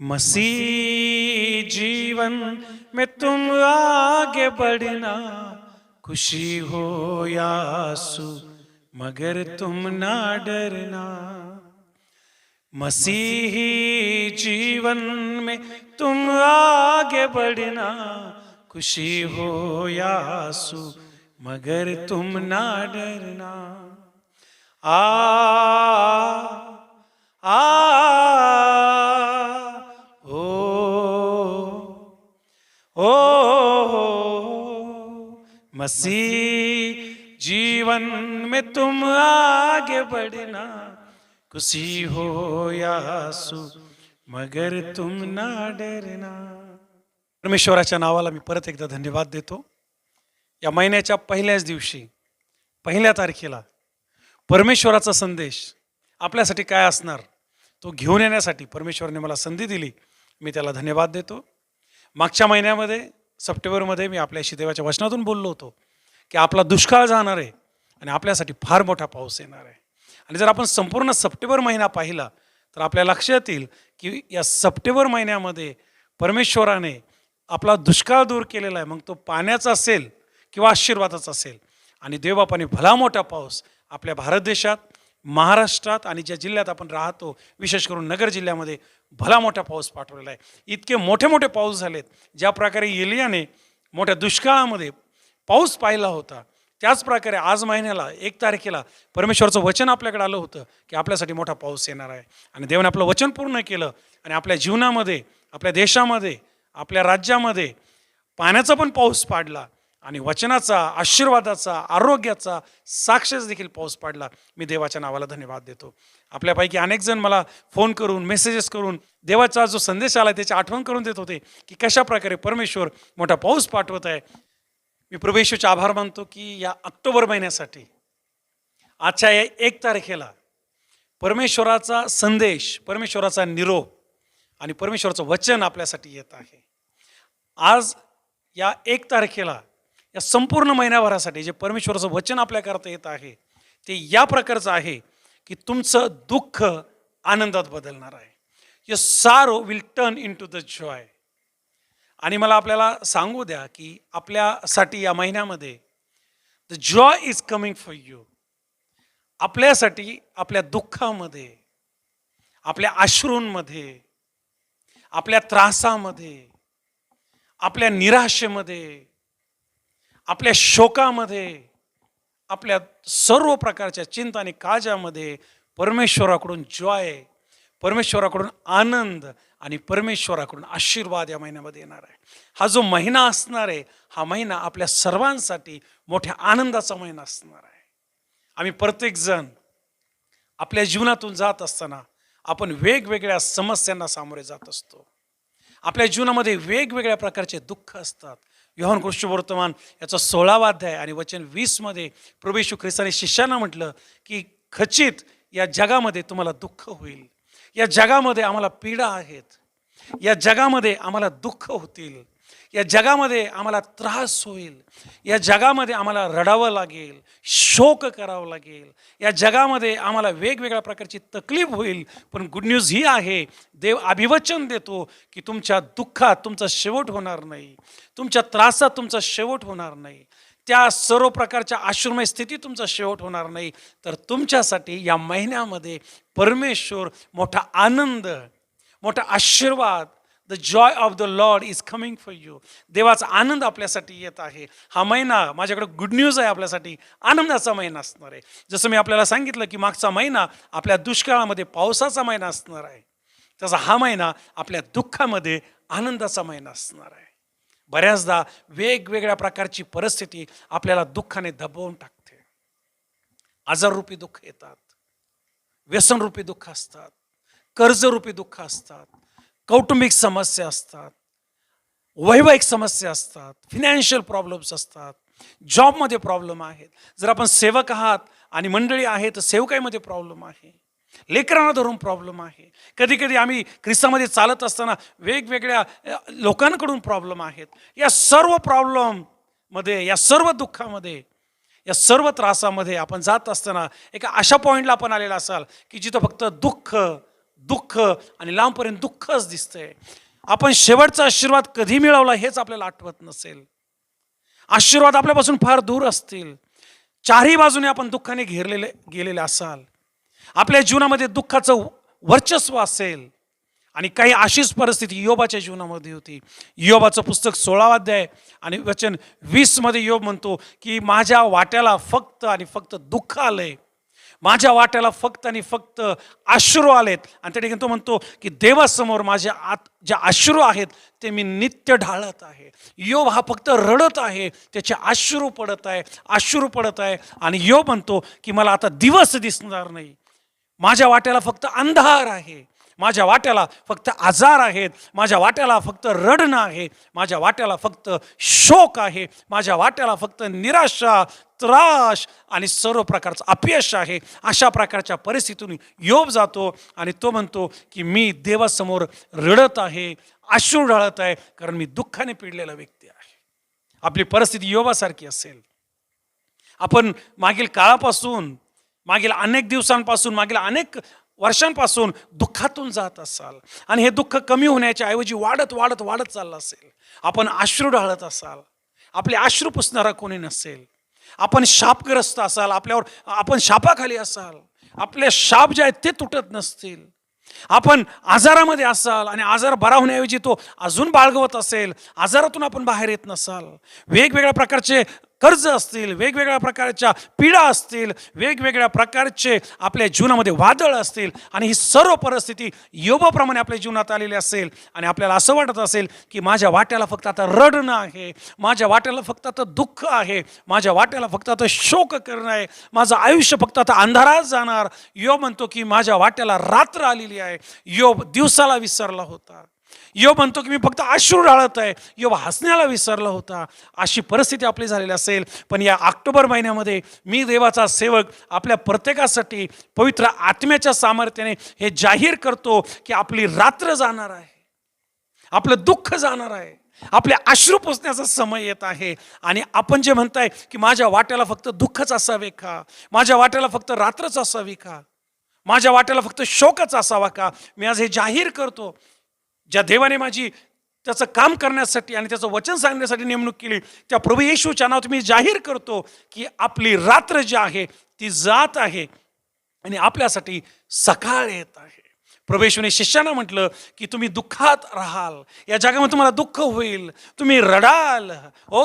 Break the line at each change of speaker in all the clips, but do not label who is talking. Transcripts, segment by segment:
मसीह जीवन में तुम आगे बढ़ना, खुशी हो या आंसू मगर तुम ना डरना। मसीही जीवन में तुम आगे बढ़ना, खुशी हो या आंसू मगर तुम ना डरना। आ आ ओ मसीह जीवन में तुम आगे बढ़ना, खुशी हो या आंसू मगर तुम ना डरना। परमेश्वराच्या नावाला मी परत एकदा धन्यवाद देतो। या महिन्याच्या पहिल्याच दिवशी, पहिल्या तारखेला परमेश्वराचा संदेश आपल्यासाठी काय असणार तो घेऊन येण्यासाठी परमेश्वराने मला संधी दिली, मी त्याला धन्यवाद देतो। मागच्या महिन्यामध्ये सप्टेंबरमध्ये मी आपल्याशी देवाच्या वचनातून बोललो होतो की आपला दुष्काळ जाणार आहे आणि आपल्यासाठी फार मोठा पाऊस येणार आहे। आणि जर आपण संपूर्ण सप्टेंबर महिना पाहिला तर आपल्या लक्षात येईल की या सप्टेंबर महिन्यामध्ये परमेश्वराने आपला दुष्काळ दूर केलेला आहे, मग तो पाण्याचा असेल किंवा आशीर्वादाचा असेल। आणि देवबापाने भला मोठा पाऊस आपल्या भारत देशात, महाराष्ट्रात आणि ज्या जिल्ह्यात आपण राहतो, विशेष करून नगर जिल्ह्यामध्ये भला मोठा पाऊस पाठवलेला आहे। इतके मोठे मोठे पाऊस झालेत, ज्या प्रकारे एलियाने मोठ्या दुष्काळामध्ये पाऊस पाहिला होता, त्याच प्रकारे आज महिन्याला 1 तारखेला परमेश्वराचं वचन आपल्याकडे आलं होतं की आपल्यासाठी मोठा पाऊस येणार आहे। आणि देवाने आपलं वचन पूर्ण केलं आणि आपल्या जीवनामध्ये, आपल्या देशामध्ये, आपल्या राज्यामध्ये पाण्याचा पण पाऊस पाडला आणि वचनाचा, आशीर्वादाचा, आरोग्याचा, साक्षीचा देखील पाऊस पाडला। मी देवाच्या नावाला धन्यवाद देतो। आपल्यापैकी अनेक जण मला फोन करून, मेसेजेस करून देवाचा जो संदेश आला त्याची आठवण करून देत होते की कशा प्रकारे परमेश्वर मोठा पाऊस पाठवत आहे। मी प्रभू येशूचे आभार मानतो की या ऑक्टोबर महिन्यासाठी आजच्या या 1 तारखेला परमेश्वराचा संदेश, परमेश्वराचा निरोप आणि परमेश्वराचं वचन आपल्यासाठी येत आहे। आज या 1 तारखेला या संपूर्ण महिन्याभरासाठी जे परमेश्वराचं वचन आपल्याकरता येत आहे ते या प्रकारचं आहे की तुमचं दुःख आनंदात बदलणार आहे। Your sorrow will turn into the Joy. आणि मला आपल्याला सांगू द्या की आपल्यासाठी या महिन्यामध्ये the joy is coming for you. आपल्यासाठी आपल्या दुःखामध्ये, आपल्या अश्रूंमध्ये, आपल्या त्रासामध्ये, आपल्या निराशेमध्ये, आपल्या शोकामध्ये, आपल्या सर्व प्रकारच्या चिंता आणि काळजामध्ये परमेश्वराकडून जॉय, परमेश्वराकडून आनंद आणि परमेश्वराकडून आशीर्वाद या महिन्यामध्ये येणार आहे। हा जो महिना असणार आहे, हा महिना आपल्या सर्वांसाठी मोठ्या आनंदाचा महिना असणार आहे। आम्ही प्रत्येकजण आपल्या जीवनातून जात असताना आपण वेगवेगळ्या समस्यांना सामोरे जात असतो। आपल्या जीवनामध्ये वेगवेगळ्या प्रकारचे दुःख असतात। योहान सुवर्तमान याचा 16वा अध्याय आणि वचन 20 मध्ये प्रभू येशू ख्रिस्ताने शिष्यांना म्हटलं की खचित या जगामध्ये तुम्हाला दुःख होईल, या जगामध्ये आम्हाला पीडा आहेत, या जगामध्ये आम्हाला दुःख होतील, या जगामध्ये आम्हाला त्रास होईल, या जगामध्ये आम्हाला रडावं लागेल, शोक करावं लागेल, या जगामध्ये आम्हाला वेगवेगळ्या प्रकारची तकलीफ होईल। पण गुड न्यूज ही आहे, देव अभिवचन देतो की तुमच्या दुःखात तुमचा शेवट होणार नाही, तुमच्या त्रासात तुमचा शेवट होणार नाही, त्या सर्व प्रकारच्या आश्रमय स्थितीत तुमचा शेवट होणार नाही, तर तुमच्यासाठी या महिन्यामध्ये परमेश्वर मोठा आनंद, मोठा आशीर्वाद, the Joy of the Lord is coming for you. देवाचा आनंद आपल्यासाठी येत आहे। हा महिना माझ्याकडे गुड न्यूज आहे, आपल्यासाठी आनंदाचा महिना असणार आहे। जसं मी आपल्याला सांगितलं की मागचा महिना आपल्या दुष्काळामध्ये पावसाचा महिना असणार आहे, तसा हा महिना आपल्या दुःखामध्ये आनंदाचा महिना असणार आहे। बऱ्याचदा वेगवेगळ्या प्रकारची परिस्थिती आपल्याला दुःखाने दबवून टाकते। आजाररूपी दुःख येतात, व्यसनरूपी दुःख असतात, कर्जरूपी दुःख असतात, कौटुंबिक समस्या असतात, वैवाहिक समस्या असतात, फिनान्शियल प्रॉब्लेम्स असतात, जॉबमध्ये प्रॉब्लेम आहेत। जर आपण सेवक आहात आणि मंडळी आहे तर सेवकाईमध्ये प्रॉब्लेम आहे, लेकरांना धरून प्रॉब्लेम आहे। कधी कधी आम्ही ख्रिस्तामध्ये चालत असताना वेगवेगळ्या लोकांकडून प्रॉब्लेम आहेत। या सर्व प्रॉब्लेममध्ये, या सर्व दुःखामध्ये, या सर्व त्रासामध्ये आपण जात असताना एका अशा पॉईंटला आपण आलेला असाल की जिथं फक्त दुःख, दुःख आणि लांबपर्यंत दुःखच दिसतंय. आपण शेवटचा आशीर्वाद कधी मिळवला हेच आपल्याला आठवत नसेल. आशीर्वाद आपल्यापासून फार दूर असतील. चारही बाजूने आपण दुःखाने गेलेले असाल. आपल्या जीवनामध्ये दुःखाचं वर्चस्व असेल. आणि काही अशीच परिस्थिती योबाच्या जीवनामध्ये होती. योबाचं पुस्तक 16 अध्याय आणि वचन 20 मध्ये योब म्हणतो की माझ्या वाट्याला फक्त आणि फक्त दुःख आलंय, माझ्या वाट्याला फक्त आणि फक्त अश्रू आलेत. आणि त्या ठिकाणी तो म्हणतो की देवासमोर माझ्या आत जे अश्रू आहेत ते मी नित्य ढाळत आहे. योब हा फक्त रडत आहे, त्याचे अश्रू पडत आहे, अश्रू पडत आहे. आणि योब म्हणतो की मला आता दिवस दिसणार नाही, माझ्या वाट्याला फक्त अंधार आहे, माझ्या वाट्याला फक्त आजार आहेत, माझ्या वाट्याला फक्त रडणं आहे, माझ्या वाट्याला फक्त शोक आहे, माझ्या वाट्याला फक्त निराशा, त्रास आणि सर्व प्रकारचं अपयश आहे. अशा प्रकारच्या परिस्थितीतून योब जातो आणि तो म्हणतो की मी देवासमोर रडत आहे, अश्रू ढाळत आहे, कारण मी दुःखाने पिडलेला व्यक्ती आहे. आपली परिस्थिती योबासारखी असेल. आपण मागील काळापासून, मागील अनेक दिवसांपासून, मागील अनेक वर्षांपासून दुःखातून जात असाल आणि हे दुःख कमी होण्याच्या ऐवजी वाढत वाढत वाढत चाललं असेल. आपण अश्रू ढाळत असाल, आपले अश्रू पुसणारा कोणी नसेल. आपण शापग्रस्त असाल, आपल्यावर आपण शापाखाली असाल, आपले शाप जे आहेत ते तुटत नसतील. आपण आजारामध्ये असाल आणि आजार बरा होण्याऐवजी तो अजून बाळगवत असेल, आजारातून आपण बाहेर येत नसाल. वेगवेगळ्या प्रकारचे कर्ज असतील, वेगवेगळ्या प्रकारच्या पीडा असतील, वेगवेगळ्या प्रकारचे आपल्या जीवनामध्ये वादळ असतील आणि ही सर्व परिस्थिती योबाप्रमाणे आपल्या जीवनात आलेली असेल आणि आपल्याला असं वाटत असेल की माझ्या वाट्याला फक्त आता रडणं आहे, माझ्या वाट्याला फक्त आता दुःख आहे, माझ्या वाट्याला फक्त आता शोक करणं आहे, माझं आयुष्य फक्त आता अंधारात जाणार. योब म्हणतो की माझ्या वाट्याला रात्र आलेली आहे. योब दिवसाला विसरला होता. योब म्हणतो की मी फक्त अश्रू ढाळत आहे. योब हसण्याला विसरला होता. अशी परिस्थिती आपली झालेली असेल. पण या ऑक्टोबर महिन्यामध्ये मी देवाचा सेवक आपल्या प्रत्येकासाठी पवित्र आत्म्याच्या सामर्थ्याने हे जाहीर करतो की आपली रात्र जाणार आहे, आपलं दुःख जाणार आहे, आपले अश्रू पुसण्याचा समय येत आहे. आणि आपण जे म्हणताय की माझ्या वाट्याला फक्त दुःखच असावे का, माझ्या वाट्याला फक्त रात्रच असावी का, माझ्या वाट्याला फक्त शोकच असावा का, मी आज हे जाहीर करतो, ज्या देवाने माझी त्याचं काम करण्यासाठी आणि त्याचं वचन सांगण्यासाठी नेमणूक केली त्या प्रभू येशूच्या नावात मी जाहीर करतो की आपली रात्र जी आहे ती जात आहे आणि आपल्यासाठी सकाळ येत आहे. प्रभू येशूने शिष्यांना म्हटलं की तुम्ही दुःखात राहाल, या जगामध्ये तुम्हाला दुःख होईल, तुम्ही रडाल,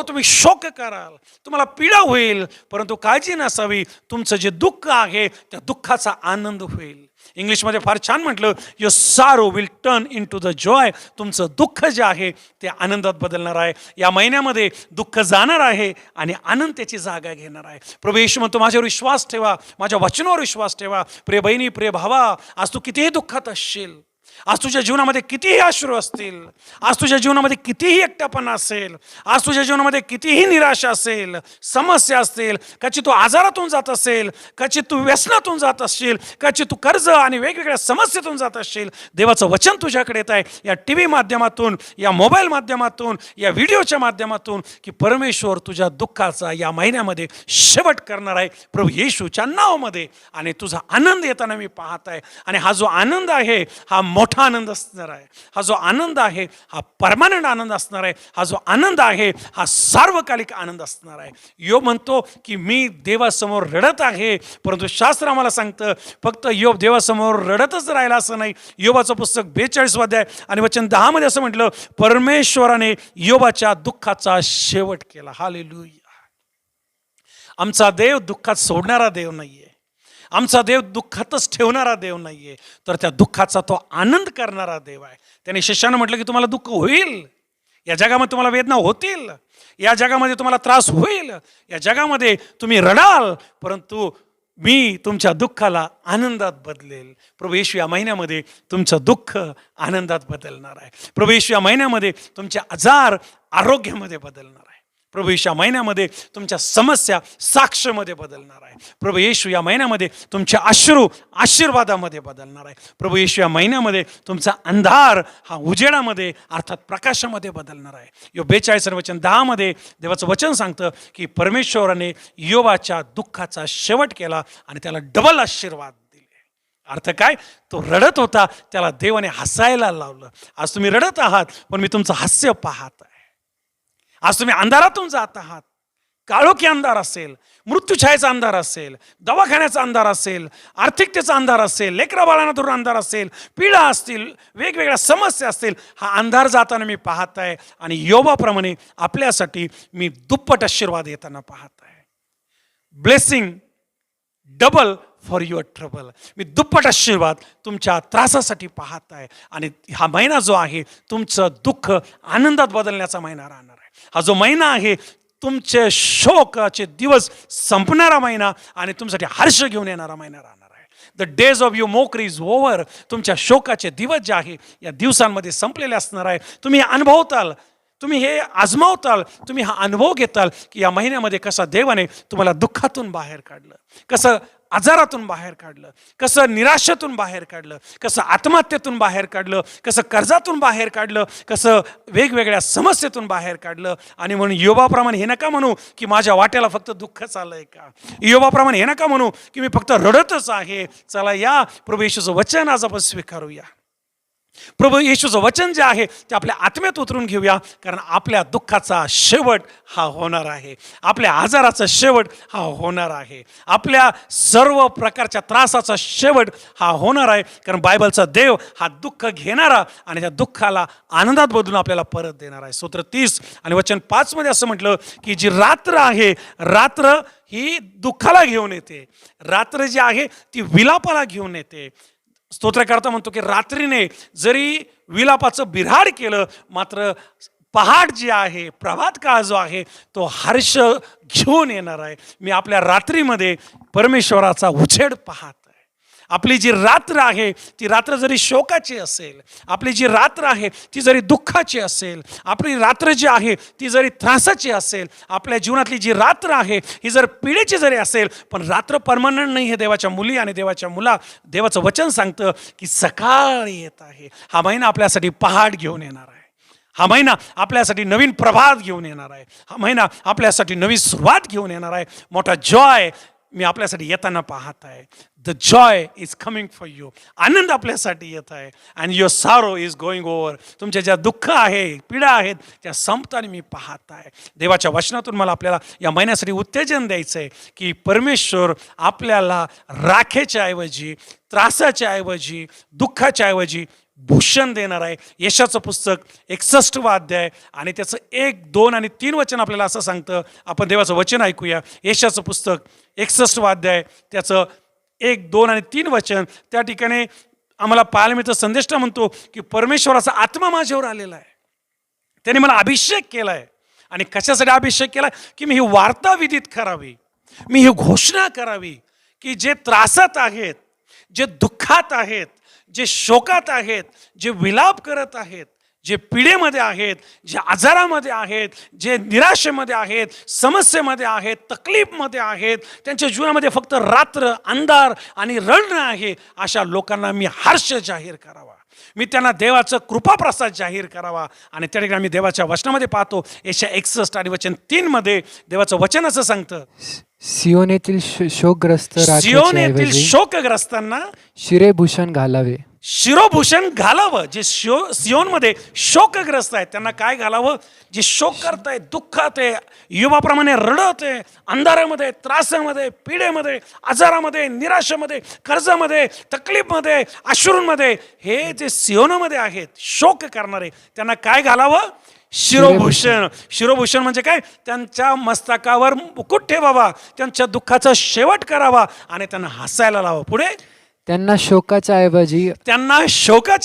तुम्ही शोक कराल, तुम्हाला पीडा होईल, परंतु काळजी नसावी, तुमचं जे दुःख आहे त्या दुःखाचा आनंद होईल. इंग्लिशमध्ये फार छान म्हटलं, your sorrow will turn into the joy. तुमचं दुःख जे आहे ते आनंदात बदलणार आहे. या महिन्यामध्ये दुःख जाणार आहे आणि आनंद त्याची जागा घेणार आहे. प्रभू येशू म्हणतो माझ्यावर विश्वास ठेवा, माझ्या वचनावर विश्वास ठेवा. प्रिय बहिणी, प्रिय भावा, आज तू कितीही दुःखात असशील, आज तुझ्या जीवनामध्ये कितीही अश्रू असतील, आज तुझ्या जीवनामध्ये कितीही एकटेपणा असेल, आज तुझ्या जीवनामध्ये कितीही निराशा असेल, समस्या असतील, कदाचित तू आजारातून जात असेल, कदाचित तू व्यसनातून जात असशील, कदाचित तू कर्ज आणि वेगवेगळ्या समस्येतून जात असशील, देवाचं वचन तुझ्याकडे येत आहे या टीव्ही माध्यमातून, या मोबाईल माध्यमातून, या व्हिडिओच्या माध्यमातून की परमेश्वर तुझ्या दुःखाचा या महिन्यामध्ये शेवट करणार आहे प्रभू येशूच्या नावामध्ये. आणि तुझा आनंद येताना मी पाहत आहे. आणि हा जो आनंद आहे हा मोठा आनंद असणार आहे. हा जो आनंद आहे हा परमनंट आनंद असणार आहे. हा जो आनंद आहे हा सार्वकालिक आनंद असणार आहे. योब म्हणतो की मी देवासमोर रडत आहे, परंतु शास्त्र आम्हाला सांगतं फक्त योब देवासमोर रडतच राहिला असं नाही. योबाचं पुस्तक 42 अध्याय आणि वचन 10 मध्ये असं म्हटलं, परमेश्वराने योबाच्या दुःखाचा शेवट केला. हालेलुया. आमचा देव दुःखात सोडणारा देव नाहीये, आमचा देव दुःखातच ठेवणारा देव नाहीये, तर त्या दुःखाचा तो आनंद करणारा देव आहे. त्याने शिष्यानं म्हटलं की तुम्हाला दुःख होईल, या जगामध्ये तुम्हाला वेदना होतील, या जगामध्ये तुम्हाला त्रास होईल, या जगामध्ये तुम्ही रडाल, परंतु मी तुमच्या दुःखाला आनंदात बदलेल. प्रभू येशू या महिन्यामध्ये तुमचं दुःख आनंदात बदलणार आहे. प्रभू येशू या महिन्यामध्ये तुमचे आजार आरोग्यामध्ये बदलणार आहे. प्रभू येशू या महिन्यामध्ये तुमच्या समस्या साक्षमध्ये बदलणार आहे. प्रभू येशू या महिन्यामध्ये तुमचे अश्रू आशीर्वादामध्ये बदलणार आहे. प्रभू येशू या महिन्यामध्ये तुमचा अंधार हा उजेडामध्ये अर्थात प्रकाशामध्ये बदलणार आहे. यो 42 वचन 10 मध्ये देवाचं वचन सांगतं की परमेश्वराने योबाच्या दुःखाचा शेवट केला आणि त्याला डबल आशीर्वाद दिले. अर्थ काय? तो रडत होता, त्याला देवाने हसायला लावलं. आज तुम्ही रडत आहात, पण मी तुमचं हास्य पाहत आहे. आज तुम्ही अंधारातून जात आहात, काळोखी अंधार असेल, मृत्यूछायेचा अंधार असेल, दवाखान्याचा अंधार असेल, आर्थिकतेचा अंधार असेल, लेकरा बाळांना धरून अंधार असेल, पीडा असतील, वेगवेगळ्या समस्या असतील, हा अंधार जाताना मी पाहत आहे. आणि योबाप्रमाणे आपल्यासाठी मी दुप्पट आशीर्वाद येताना पाहत आहे. Blessing double for your trouble. मी दुप्पट आशीर्वाद तुमच्या त्रासासाठी पाहत आहे. आणि हा महिना जो आहे, तुमचं दुःख आनंदात बदलण्याचा महिना राहणार आहे. हा जो महिना आहे, तुमचे शोकाचे दिवस संपणारा महिना आणि तुमच्यासाठी हर्ष घेऊन येणारा महिना राहणार आहे. The days of your Mokri is over. तुमच्या शोकाचे दिवस जे आहे, या दिवसांमध्ये संपलेले असणार आहे. तुम्ही अनुभवताल, तुम्ही हे आजमावताल, तुम्ही हा अनुभव घेताल की या महिन्यामध्ये कसा देवाने तुम्हाला दुःखातून बाहेर काढलं, कसं आजारातून बाहेर काढलं, कसं निराशेतून बाहेर काढलं, कसं आत्महत्येतून बाहेर काढलं, कसं कर्जातून बाहेर काढलं, कसं वेगवेगळ्या समस्येतून बाहेर काढलं. आणि म्हणून योबाप्रमाणे हे नका म्हणू की माझ्या वाट्याला फक्त दुःख चाललंय का. योबाप्रमाणे हे नका म्हणू की मी फक्त रडतच आहे. चला या प्रभू येशूचं वचन आज आपण स्वीकारूया. प्रभू येशूचं वचन जे आहे ते आपल्या आत्म्यात उतरून घेऊया. कारण आपल्या दुःखाचा शेवट हा होणार आहे, आपल्या आजाराचा शेवट हा होणार आहे, आपल्या सर्व प्रकारच्या त्रासाचा शेवट हा होणार आहे. कारण बायबलचा देव हा दुःख घेणारा आणि त्या दुःखाला आनंदात बदलून आपल्याला परत देणार आहे. स्तोत्र 30 आणि वचन 5 मध्ये असं म्हटलं की जी रात्र आहे, रात्र ही दुःखाला घेऊन येते, रात्र जी आहे ती विलापाला घेऊन येते. स्तोत्रकर्ता म्हणतो की रात्रीने जरी विलापाचं बिऱ्हाड केलं, मात्र पहाट जी आहे, प्रभात काळ जो आहे, तो हर्ष घेऊन येणार आहे. मी आपल्या रात्रीमध्ये परमेश्वराचा उजेड पाहत. आपली जी रात्र आहे ती रात्र जरी शोकाची असेल, आपली जी रात्र आहे ती जरी दुःखाची असेल, आपली रात्र जी आहे ती जरी त्रासाची असेल, आपल्या जीवनातली जी रात्र आहे ही जर पिढीची जरी असेल, पण रात्र परमनंट नाही. हे देवाच्या मुली आणि देवाच्या मुला देवाचं वचन सांगतं की सकाळ येत आहे. हा महिना आपल्यासाठी पहाट घेऊन येणार आहे. हा महिना आपल्यासाठी नवीन प्रभात घेऊन येणार आहे. हा महिना आपल्यासाठी नवी सुरुवात घेऊन येणार आहे. मोठा जॉय मी आपल्यासाठी येताना पाहत आहे. The joy is coming for you. आनंद आपल्यासाठी येत आहे. And your sorrow is going over. तुमच्या ज्या दुःख आहे, पीडा आहेत, त्या संपताना मी पाहत आहे. देवाच्या वचनातून मला आपल्याला या महिन्यासाठी उत्तेजन द्यायचं आहे की परमेश्वर आपल्याला राखेच्या ऐवजी, त्रासाच्या ऐवजी, दुःखाच्या ऐवजी भूषण देणार आहे. यशाचं पुस्तक 61 अध्याय आणि त्याचं 1, 2 आणि 3 वचन आपल्याला असं सांगतं. आपण देवाचं वचन ऐकूया. यशाचं पुस्तक 61 अध्याय त्याचं 1, 2 आणि 3 वचन. त्या ठिकाणी आम्हाला पाहायला मिळतं, संदेष्टा म्हणतो की परमेश्वराचा आत्मा माझ्यावर आलेला आहे, त्याने मला अभिषेक केला आहे. आणि कशासाठी अभिषेक केला? की मी ही वार्ता विदित करावी, मी ही घोषणा करावी की जे त्रासात आहेत, जे दुःखात आहेत, जे शोकात आहेत, जे विलाप करत आहेत, जे पीडेमध्ये आहेत, जे आजारामध्ये आहेत, जे निराशेमध्ये आहेत, समस्येमध्ये आहेत, तकलीफमध्ये आहेत, त्यांच्या जीवनामध्ये फक्त रात्र, अंधार आणि रडणं आहे, अशा लोकांना मी हर्ष जाहीर करावा, मी त्यांना देवाचं कृपाप्रसाद जाहीर करावा. आणि त्या ठिकाणी आम्ही देवाच्या वचनामध्ये पाहतो, यशा 61 आणि वचन 3 मध्ये देवाचं वचन असं सांगतं,
सियोन येथील शोकग्रस्त
सियोन येथील शोकग्रस्तांना
शिरेभूषण घालावे,
शिरोभूषण घालावं. जे सियोनमध्ये शोकग्रस्त आहेत त्यांना काय घालावं? जे शोक करत आहे, दुःखात आहे, युवाप्रमाणे रडत आहे, अंधारामध्ये, त्रासामध्ये, पिढेमध्ये, आजारामध्ये, निराशेमध्ये, कर्जामध्ये, तकलीफमध्ये, अश्रूंमध्ये, हे जे सियोनमध्ये आहेत शोक करणारे, त्यांना काय घालावं? शिरोभूषण. शिरोभूषण म्हणजे काय? त्यांच्या मस्तकावर मुकुट ठेवावा, त्यांच्या दुःखाचा शेवट करावा आणि त्यांना हसायला लावा. पुढे
त्यांना शोकाच्या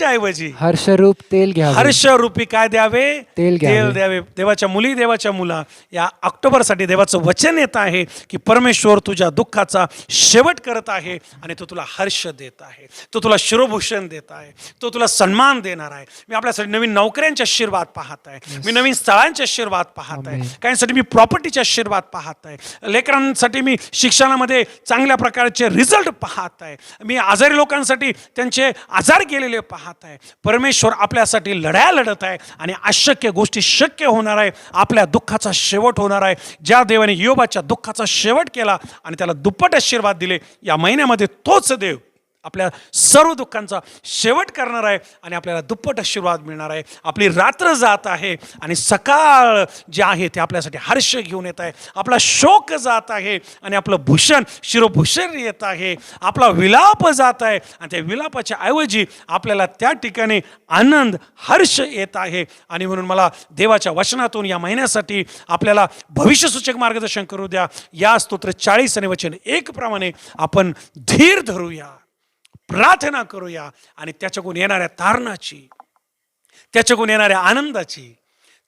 ऐवजी हर्षरूप तेल घ्यावे.
हर्षरूपी काय द्यावे?
तेल
द्यावे. देवाच्या मुली, देवाच्या मुला, या ऑक्टोबरसाठी देवाचं वचन येत आहे की परमेश्वर तुझ्या दुःखाचा शेवट करत आहे आणि तो तुला हर्ष देत आहे, तो तुला शिरोभूषण देत आहे, तो तुला सन्मान देणार आहे. मी आपल्यासाठी नवीन नोकऱ्यांचे आशीर्वाद पाहत आहे, मी नवीन स्थळांचे आशीर्वाद पाहत आहे, काहींसाठी मी प्रॉपर्टीचे आशीर्वाद पाहत आहे, लेकरांसाठी मी शिक्षणामध्ये चांगल्या प्रकारचे रिझल्ट पाहत आहे, मी आजारी लोकांसाठी त्यांचे आजार गेलेले पाहत आहे. परमेश्वर आपल्यासाठी लढाया लढत आहे आणि अशक्य गोष्टी शक्य होणार आहे. आपल्या दुःखाचा शेवट होणार आहे. ज्या देवाने योबाच्या दुःखाचा शेवट केला आणि त्याला दुप्पट आशीर्वाद दिले, या महिन्यामध्ये तोच देव आपल्या सर्व दुःखांचा शेवट करणार आहे आणि आपल्याला दुप्पट आशीर्वाद मिळणार आहे. आपली रात्र जात आहे आणि सकाळ जे आहे ते आपल्यासाठी हर्ष घेऊन येत आहे. आपला शोक जात आहे आणि आपलं भूषण शिरोभूषण येत आहे. आपला विलाप जात आहे आणि त्या विलापाच्या ऐवजी आपल्याला त्या ठिकाणी आनंद हर्ष येत आहे. आणि म्हणून मला देवाच्या वचनातून या महिन्यासाठी आपल्याला भविष्यसूचक मार्गदर्शन करू द्या. या स्तोत्र 40 आणि वचन 1 प्रमाणे आपण धीर धरूया, प्रार्थना करूया आणि त्याच्याकडून येणाऱ्या तारणाची, त्याच्याकडून येणाऱ्या आनंदाची,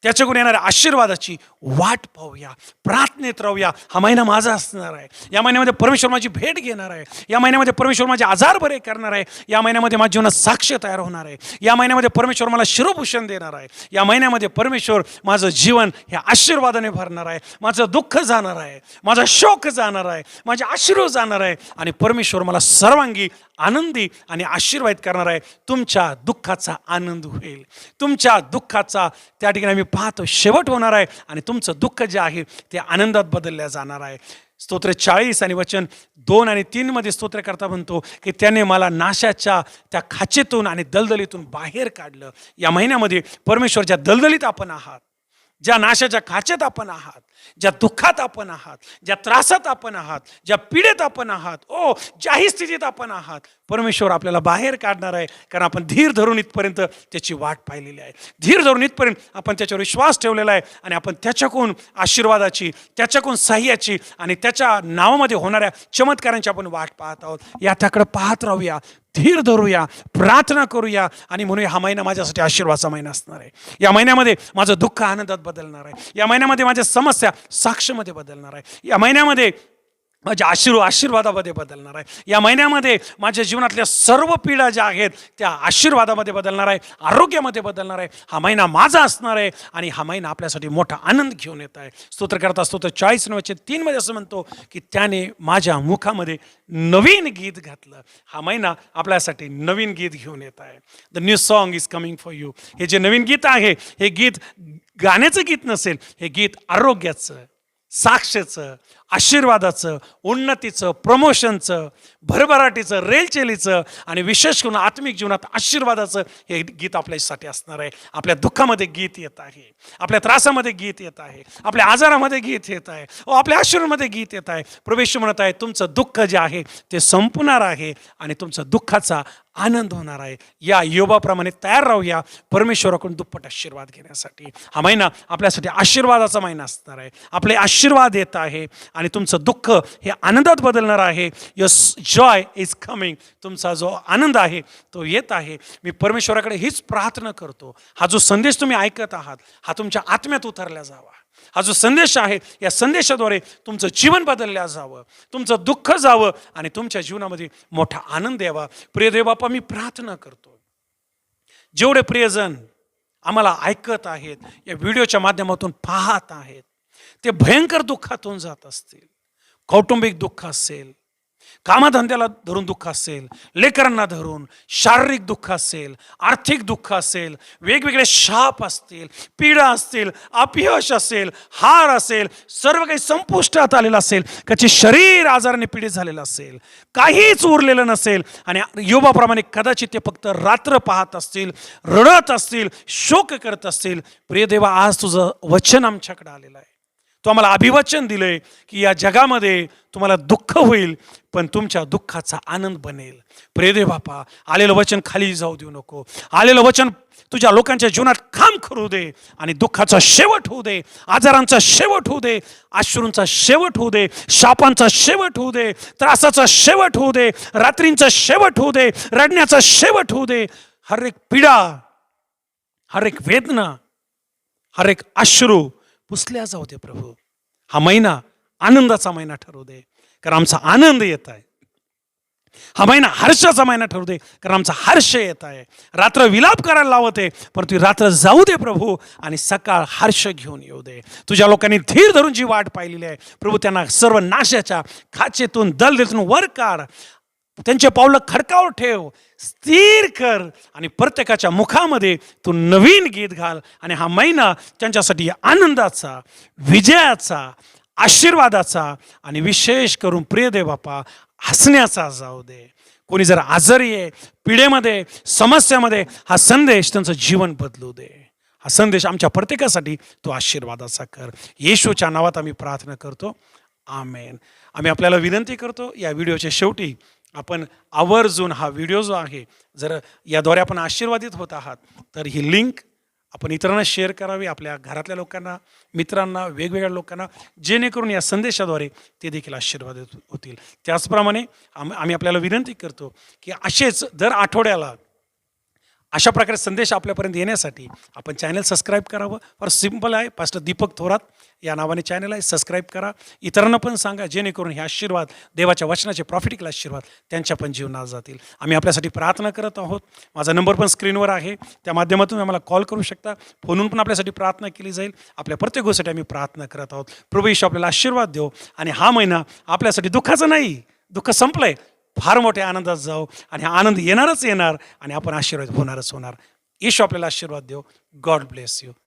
त्याच्याकडून येणाऱ्या आशीर्वादाची वाट पाहूया, प्रार्थनेत राहूया. हा महिना माझा असणार आहे. या महिन्यामध्ये परमेश्वर माझी भेट घेणार आहे. या महिन्यामध्ये परमेश्वर माझे आजार बरे करणार आहे. या महिन्यामध्ये माझ्या जीवनात साक्ष तयार होणार आहे. या महिन्यामध्ये परमेश्वर मला शिरोभूषण देणार आहे. या महिन्यामध्ये परमेश्वर माझं जीवन हे आशीर्वादाने भरणार आहे. माझं दुःख जाणार आहे, माझा शोक जाणार आहे, माझे अश्रू जाणार आहे आणि परमेश्वर मला सर्वांगी आनंदी आणि आशीर्वाद करणार आहे. तुमच्या दुःखाचा आनंद होईल. तुमच्या दुःखाचा त्या ठिकाणी मी पाहतो शेवट होणार आहे आणि तुमचं दुःख जे आहे ते आनंदात बदलल्या जाणार आहे. स्तोत्र 40 आणि वचन 2 आणि 3 मध्ये स्तोत्रकर्ता म्हणतो की त्याने मला नाशाच्या त्या खाचेतून आणि दलदलीतून बाहेर काढलं. या महिन्यामध्ये परमेश्वरच्या दलदलीत आपण आहात, ज्या नाशाच्या खाचेत आपण आहात, ज्या दुःखात आपण आहात, ज्या त्रासात आपण आहात, ज्या पीडेत आपण आहात, ज्याही स्थितीत आपण आहात, परमेश्वर आपल्याला बाहेर काढणार आहे. कारण आपण धीर धरून इथपर्यंत त्याची वाट पाहिलेली आहे. धीर धरून इथपर्यंत आपण त्याच्यावर विश्वास ठेवलेला आहे आणि आपण त्याच्याकडून आशीर्वादाची, त्याच्याकडून सहाय्याची आणि त्याच्या नावामध्ये होणाऱ्या चमत्कारांची आपण वाट पाहत आहोत. या त्याकडे पाहत राहूया, धीर धरूया, प्रार्थना करूया आणि म्हणूया हा महिना माझ्यासाठी आशीर्वादाचा महिना असणार आहे. या महिन्यामध्ये माझं दुःख आनंदात बदलणार आहे. या महिन्यामध्ये माझ्या समस्या साक्षमध्ये बदलणार आहे. या महिन्यामध्ये माझ्या आशीर्वादामध्ये बदलणार आहे. या महिन्यामध्ये माझ्या जीवनातल्या सर्व पीडा ज्या आहेत त्या आशीर्वादामध्ये बदलणार आहे, आरोग्यामध्ये बदलणार आहे. हा महिना माझा असणार आहे आणि हा महिना आपल्यासाठी मोठा आनंद घेऊन येत आहे. स्तोत्रकर्ता स्तोत्र 40 वचन 3 मध्ये असं म्हणतो की त्याने माझ्या मुखामध्ये नवीन गीत घातलं. हा महिना आपल्यासाठी नवीन गीत घेऊन येत आहे. The new song is coming for you. हे जे नवीन गीत आहे हे गीत गाण्याचं गीत नसेल, हे गीत आरोग्याचं, साक्षेचं, आशीर्वादाचं, उन्नतीचं, प्रमोशनचं, भरभराटीचं, रेलचेलीचं आणि विशेष करून आत्मिक जीवनात आशीर्वादाचं हे गीत आपल्यासाठी असणार आहे. आपल्या दुःखामध्ये गीत येत आहे, आपल्या त्रासामध्ये गीत येत आहे, आपल्या आजारामध्ये गीत येत आहे, आपल्या आशीर्वादामध्ये गीत येत आहे. प्रभू म्हणत आहे तुमचं दुःख जे आहे ते संपणार आहे आणि तुमचा दुःखाचा आनंद होणार आहे. या योबाप्रमाणे तयार राहूया परमेश्वराकडून दुप्पट आशीर्वाद घेण्यासाठी. हा महिना आपल्यासाठी आशीर्वादाचा महिना असणार आहे. आपले आशीर्वाद येत आहे आणि तुमचं दुःख हे आनंदात बदलणार आहे. Your Joy is coming. तुमचा जो आनंद आहे तो येत आहे. मी परमेश्वराकडे हीच प्रार्थना करतो, हा जो संदेश तुम्ही ऐकत आहात हा तुमच्या आत्म्यात उतरला जावा. हा जो संदेश आहे या संदेशाद्वारे तुमचं जीवन बदलल्या जावं, तुमचं दुःख जावं आणि तुमच्या जीवनामध्ये मोठा आनंद यावा. प्रिय देव बापा, मी प्रार्थना करतो जेवढे प्रियजन आम्हाला ऐकत आहेत, या व्हिडिओच्या माध्यमातून पाहत आहेत, ते भयंकर दुःखातून जात असतील. कौटुंबिक दुःख असेल, कामधंद्याला धरून दुःख असेल, लेकरांना धरून शारीरिक दुःख असेल, आर्थिक दुःख असेल, वेगवेगळे शाप असतील, पीडा असतील, अपयश असेल, हार असेल, सर्व काही संपुष्टात आलेलं असेल, त्याचे शरीर आजाराने पीडित झालेलं असेल, काहीच उरलेलं नसेल आणि योबाप्रमाणे कदाचित ते फक्त रात्र पाहत असतील, रडत असतील, शोक करत असतील. प्रिय देवा, आज तुझं वचन आमच्याकडे आलेलं आहे. तू आम्हाला अभिवचन दिलंय की या जगामध्ये तुम्हाला दुःख होईल पण तुमच्या दुःखाचा आनंद बनेल. प्रिय देव बापा, आलेलं वचन खाली जाऊ देऊ नको. आलेलं वचन तुझ्या लोकांच्या जीवनात काम करू दे आणि दुःखाचा शेवट होऊ दे, आजारांचा शेवट होऊ दे, अश्रूंचा शेवट होऊ दे, शापांचा शेवट होऊ दे, त्रासाचा शेवट होऊ दे, रात्रींचा शेवट होऊ दे, रडण्याचा शेवट होऊ दे. हर एक पीडा, हर एक वेदना, हर एक अश्रू पुसल्या जाऊ दे प्रभू. हा महिना आनंदाचा महिना ठरू दे कारण आमचा आनंद येत आहे. हा महिना हर्षाचा महिना ठरू दे कारण आमचा हर्ष येत आहे. रात्र विलाप करायला लावते परंतु रात्र जाऊ दे प्रभू आणि सकाळ हर्ष घेऊन येऊ दे. तुझ्या लोकांनी धीर धरून जी वाट पाहिलेली आहे प्रभू, त्यांना सर्व नाशाच्या खाचेतून दलदलीतून वर काढ. त्यांचे पावलं खडकावर ठेव, स्थिर कर आणि प्रत्येकाच्या मुखामध्ये तू नवीन गीत घाल आणि हा महिना त्यांच्यासाठी आनंदाचा, विजयाचा, आशीर्वादाचा आणि विशेष करून प्रिय देव बापा हसण्याचा जाऊ दे. कोणी जर आजारी आहे, पिढेमध्ये, समस्यामध्ये, हा संदेश त्यांचं जीवन बदलू दे. हा संदेश आमच्या प्रत्येकासाठी तो आशीर्वादाचा कर. येशूच्या नावात आम्ही प्रार्थना करतो. आमेन. आम्ही आपल्याला विनंती करतो, या व्हिडिओच्या शेवटी आपण आवर्जून हा व्हिडिओ जो आहे, जर याद्वारे आपण आशीर्वादित होत आहात तर ही लिंक आपण इतरांना शेअर करावी, आपल्या घरातल्या लोकांना, मित्रांना, वेगवेगळ्या लोकांना, जेणेकरून या संदेशाद्वारे ते देखील आशीर्वादित होतील. त्याचप्रमाणे आम्ही आपल्याला विनंती करतो की असेच दर आठवड्याला अशा प्रकारे संदेश आपल्यापर्यंत येण्यासाठी आपण चॅनल सबस्क्राईब करावं. फार सिंपल आहे. पास्टर दीपक थोरात या नावाने चॅनल आहे, सबस्क्राईब करा. इतरांना पण सांगा, जेणेकरून हे आशीर्वाद, देवाच्या वचनाचे प्रॉफिटिकल आशीर्वाद त्यांच्या पण जीवनात जातील. आम्ही आपल्यासाठी प्रार्थना करत आहोत. माझा नंबर पण स्क्रीनवर आहे, त्या माध्यमातून आम्हाला कॉल करू शकता. फोनून पण आपल्यासाठी प्रार्थना केली जाईल. आपल्या प्रत्येक गोष्टीसाठी आम्ही प्रार्थना करत आहोत. प्रभू येशू आपल्याला आशीर्वाद देऊ आणि हा महिना आपल्यासाठी दुःखाचा नाही, दुःख संपलंय, फार मोठ्या आनंदात जाऊ आणि हा आनंद येणारच येणार आणि आपण आशीर्वाद होणारच होणार. येशू आपल्याला आशीर्वाद देऊ. God bless you.